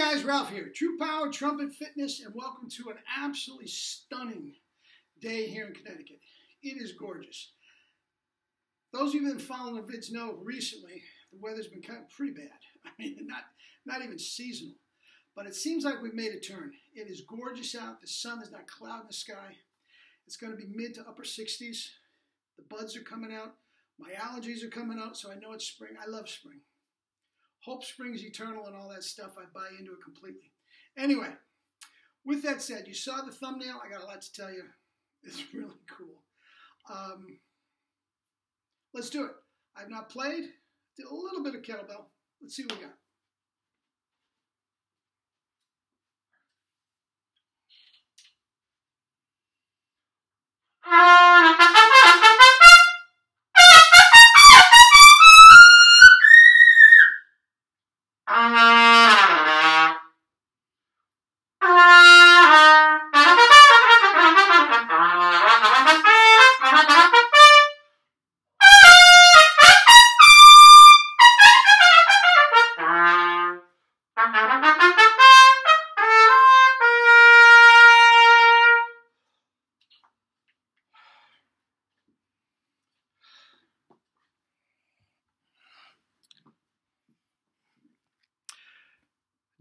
guys, Ralph here, True Power Trumpet Fitness, and welcome to an absolutely stunning day here in Connecticut. It is gorgeous. Those of you that have been following the vids know recently the weather's been kind of pretty bad. I mean, not even seasonal, but it seems like we've made a turn. It is gorgeous out. The sun is not a cloud in the sky. It's going to be mid to upper 60s. The buds are coming out. My allergies are coming out, so I know it's spring. I love spring. Hope springs eternal and all that stuff. I buy into it completely. Anyway, with that said, you saw the thumbnail. I got a lot to tell you. It's really cool. Let's do it. I've not played. Did a little bit of kettlebell. Let's see what we got.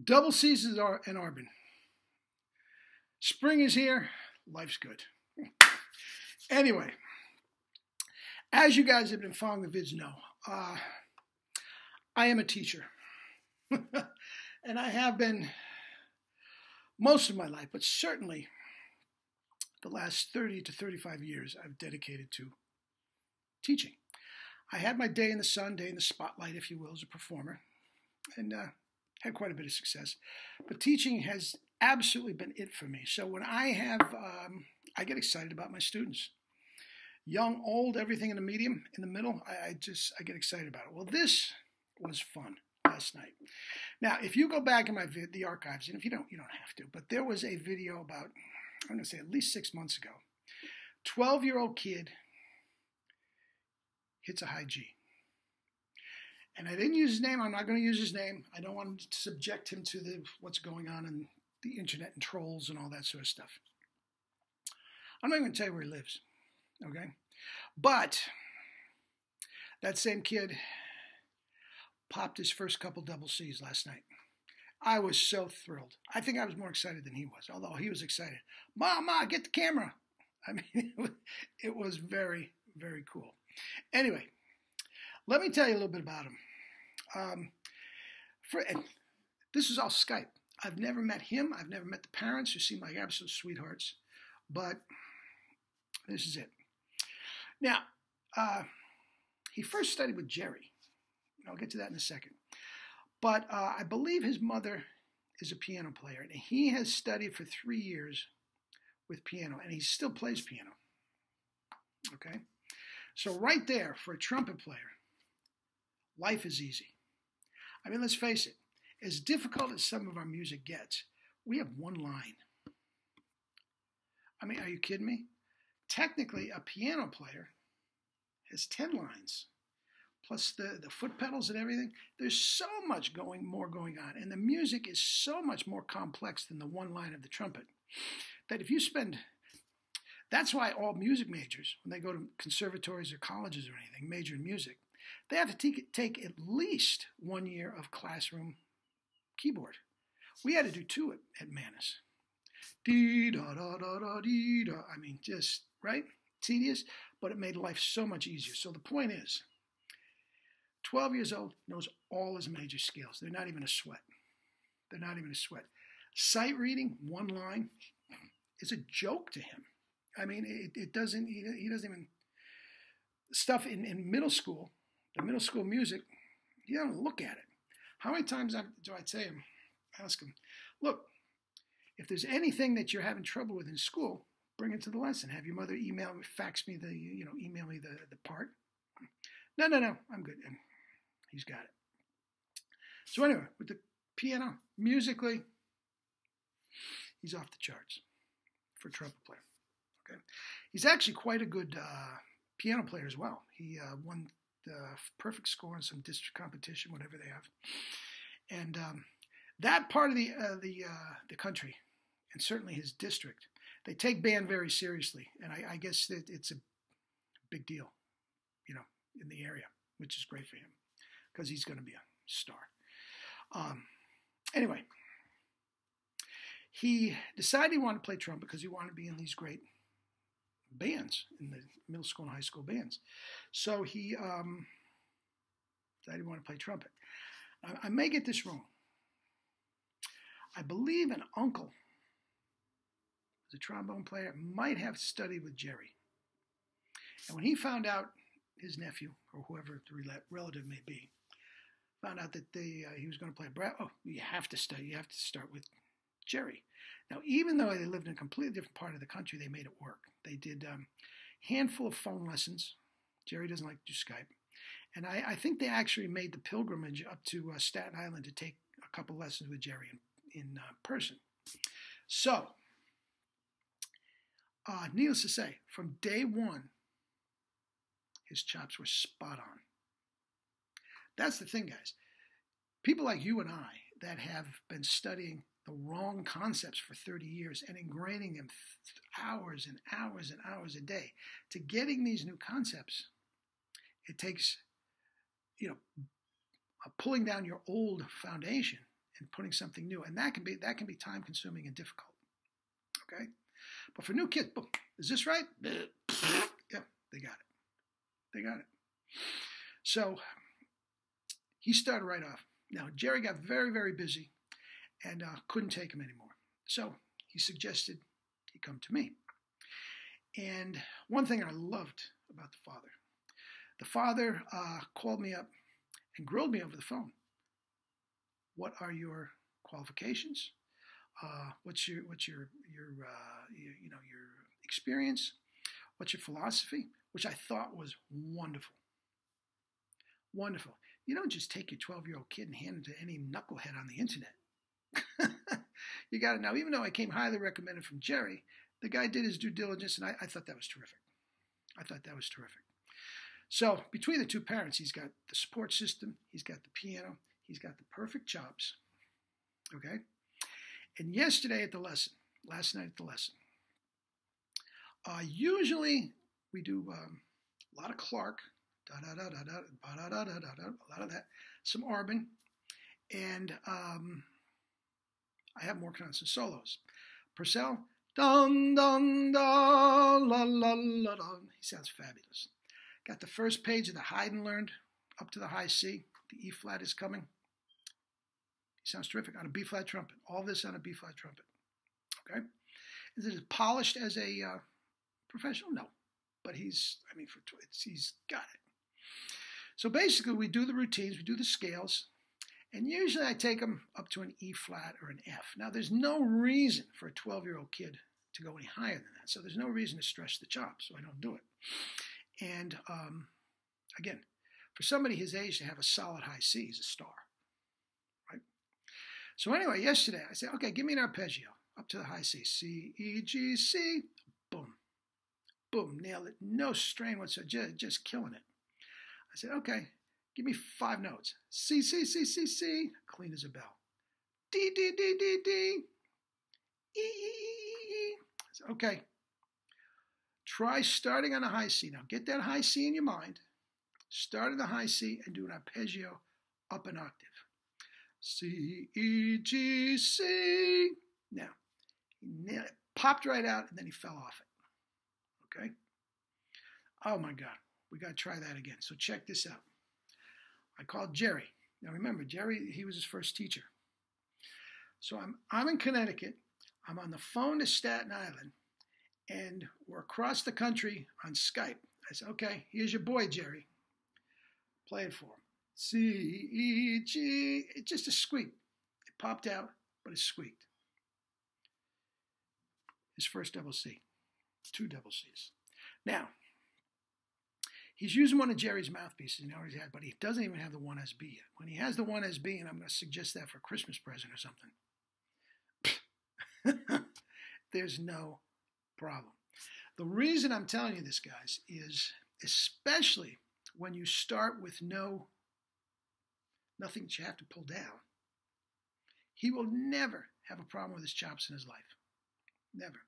Double seasons are in Arbin. Spring is here. Life's good. Anyway, as you guys have been following the vids know, I am a teacher. And I have been most of my life, but certainly the last 30 to 35 years I've dedicated to teaching. I had my day in the sun, day in the spotlight, if you will, as a performer. And had quite a bit of success, but teaching has absolutely been it for me. So when I have, I get excited about my students. Young, old, everything in the medium, in the middle, I get excited about it. Well, this was fun last night. Now, if you go back in the archives, and if you don't have to, but there was a video about, I'm going to say at least 6 months ago. 12-year-old kid hits a high G. And I didn't use his name. I'm not going to use his name. I don't want to subject him to what's going on in the internet and trolls and all that sort of stuff. I'm not even going to tell you where he lives, okay? But that same kid popped his first couple double C's last night. I was so thrilled. I think I was more excited than he was, although he was excited. Ma, get the camera. I mean, it was very, very cool. Anyway, let me tell you a little bit about him. This is all Skype. I've never met him. I've never met the parents, who seem like absolute sweethearts. But this is it. Now, he first studied with Jerry. I'll get to that in a second. But I believe his mother is a piano player, and he has studied for 3 years with piano, and he still plays piano. Okay? So right there, for a trumpet player, life is easy. I mean, let's face it. As difficult as some of our music gets, we have one line. I mean, are you kidding me? Technically, a piano player has 10 lines, plus the foot pedals and everything. There's so much more going on, and the music is so much more complex than the one line of the trumpet, that if you spend... That's why all music majors, when they go to conservatories or colleges or anything, major in music, they have to take at least 1 year of classroom keyboard. We had to do 2 at Manus. Dee da da da da dee da. I mean, just, right? Tedious, but it made life so much easier. So the point is, 12 years old, knows all his major scales. They're not even a sweat. They're not even a sweat. Sight reading, one line, is a joke to him. I mean, he doesn't even, stuff in middle school, the middle school music, you don't look at it. How many times do I say him, ask him, look, if there's anything that you're having trouble with in school, bring it to the lesson. Have your mother email me the part. No, I'm good. And he's got it. So anyway, with the piano, musically, he's off the charts for a trumpet player. Okay, he's actually quite a good piano player as well. He won the perfect score in some district competition, whatever they have. And that part of the country, and certainly his district, they take band very seriously, and I guess that it's a big deal, in the area, which is great for him because he's going to be a star. Anyway, he decided he wanted to play trumpet because he wanted to be in these great bands, in the middle school and high school bands. So he decided he wanted to play trumpet. I may get this wrong. I believe an uncle, as a trombone player, might have studied with Jerry. And when he found out, his nephew, or whoever the relative may be, found out that he was going to play brass, you have to study, you have to start with Jerry. Now, even though they lived in a completely different part of the country, they made it work. They did a handful of phone lessons. Jerry doesn't like to do Skype. And I think they actually made the pilgrimage up to Staten Island to take a couple lessons with Jerry in person. So, needless to say, from day one, his chops were spot on. That's the thing, guys. People like you and I that have been studying the wrong concepts for 30 years and ingraining them hours and hours and hours a day to getting these new concepts, it takes, pulling down your old foundation and putting something new, and that can be time consuming and difficult. Okay, but for new kids, boom, is this right? Yeah, they got it. They got it. So he started right off. Now, Jerry got very, very busy and couldn't take him anymore. So he suggested he come to me. And one thing I loved about the father called me up and grilled me over the phone. What are your qualifications? What's your experience? What's your philosophy? Which I thought was wonderful. Wonderful. You don't just take your 12-year-old kid and hand him to any knucklehead on the internet. You got it. Now, even though I came highly recommended from Jerry, the guy did his due diligence, and I thought that was terrific. I thought that was terrific. So between the two parents, he's got the support system, he's got the piano, he's got the perfect chops. Okay? And yesterday at the lesson, last night at the lesson, usually we do a lot of Clark, a lot of that, some Arbin, and I have more working on some solos. Purcell, dun dun dun la la la dun. He sounds fabulous. Got the first page of the Haydn learned up to the high C. The E flat is coming. He sounds terrific on a B flat trumpet. All this on a B flat trumpet. Okay, is it as polished as a professional? No. But he's got it. So basically, we do the routines, we do the scales, and usually I take them up to an E flat or an F. Now, there's no reason for a 12-year-old kid to go any higher than that, so there's no reason to stretch the chops, so I don't do it. And again, for somebody his age to have a solid high C is a star, right? So anyway, yesterday I said, okay, give me an arpeggio up to the high C. C, E, G, C, boom. Boom, nailed it. No strain whatsoever, just killing it. I said, okay, give me 5 notes. C, C, C, C, C, clean as a bell. D, D, D, D, D, E, E, E, E, E. I said, okay, try starting on a high C. Now, get that high C in your mind. Start on the high C and do an arpeggio up an octave. C, E, G, C. Now, he popped right out, and then he fell off it. Okay? Oh my God, we got to try that again. So check this out. I called Jerry. Now remember, Jerry, he was his first teacher. So I'm in Connecticut. I'm on the phone to Staten Island, and we're across the country on Skype. I said, okay, here's your boy, Jerry. Play it for him. C, E, G. It's just a squeak. It popped out, but it squeaked. His first double C. 2 double C's. Now, he's using one of Jerry's mouthpieces he already had, but he doesn't even have the 1SB yet. When he has the 1SB, and I'm going to suggest that for a Christmas present or something, there's no problem. The reason I'm telling you this, guys, is especially when you start with nothing that you have to pull down, he will never have a problem with his chops in his life. Never.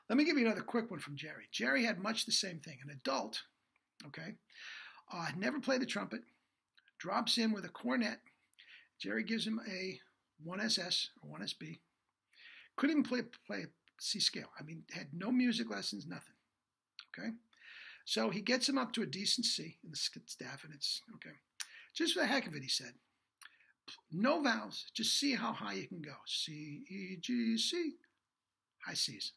Let me give you another quick one from Jerry. Jerry had much the same thing. An adult, okay, never played the trumpet, drops in with a cornet. Jerry gives him a 1SS or 1SB. Couldn't even play a C scale. I mean, had no music lessons, nothing. Okay? So he gets him up to a decent C in the staff, and it's, okay. Just for the heck of it, he said, no vowels, just see how high you can go. C, E, G, C. High C's.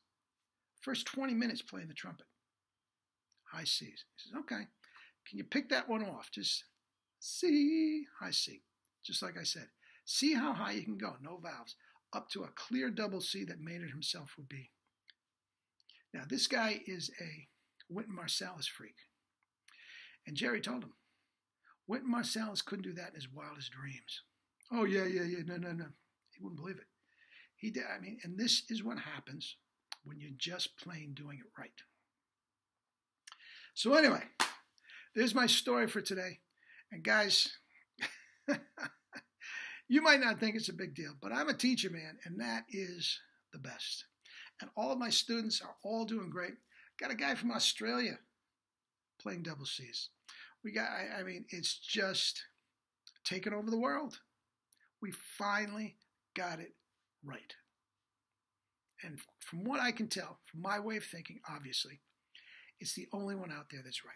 First 20 minutes playing the trumpet. High C's. He says, okay, can you pick that one off? Just C, high C. Just like I said. See how high you can go, no vowels. Up to a clear double C that Maynard himself would be. Now, this guy is a Wynton Marsalis freak. And Jerry told him, Wynton Marsalis couldn't do that in his wildest dreams. Oh, yeah, no. He wouldn't believe it. He did, I mean, and this is what happens when you're just plain doing it right. So anyway, there's my story for today. And guys, you might not think it's a big deal, but I'm a teacher, man, and that is the best. And all of my students are all doing great. Got a guy from Australia playing double C's. We got, I mean, it's just taken over the world. We finally got it right. And from what I can tell, from my way of thinking, obviously, it's the only one out there that's right.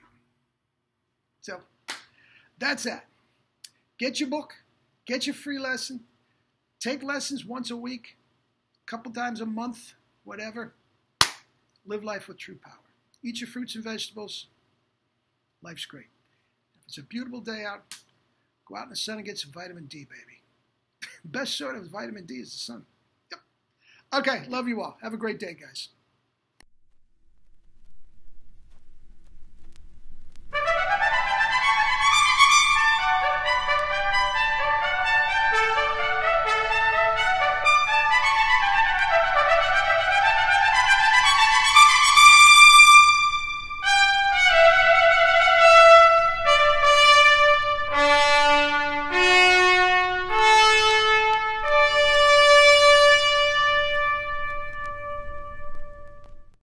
So that's that. Get your book. Get your free lesson. Take lessons once a week, a couple times a month, whatever. Live life with true power. Eat your fruits and vegetables. Life's great. If it's a beautiful day out, go out in the sun and get some vitamin D, baby. Best sort of vitamin D is the sun. Yep. Okay, love you all. Have a great day, guys.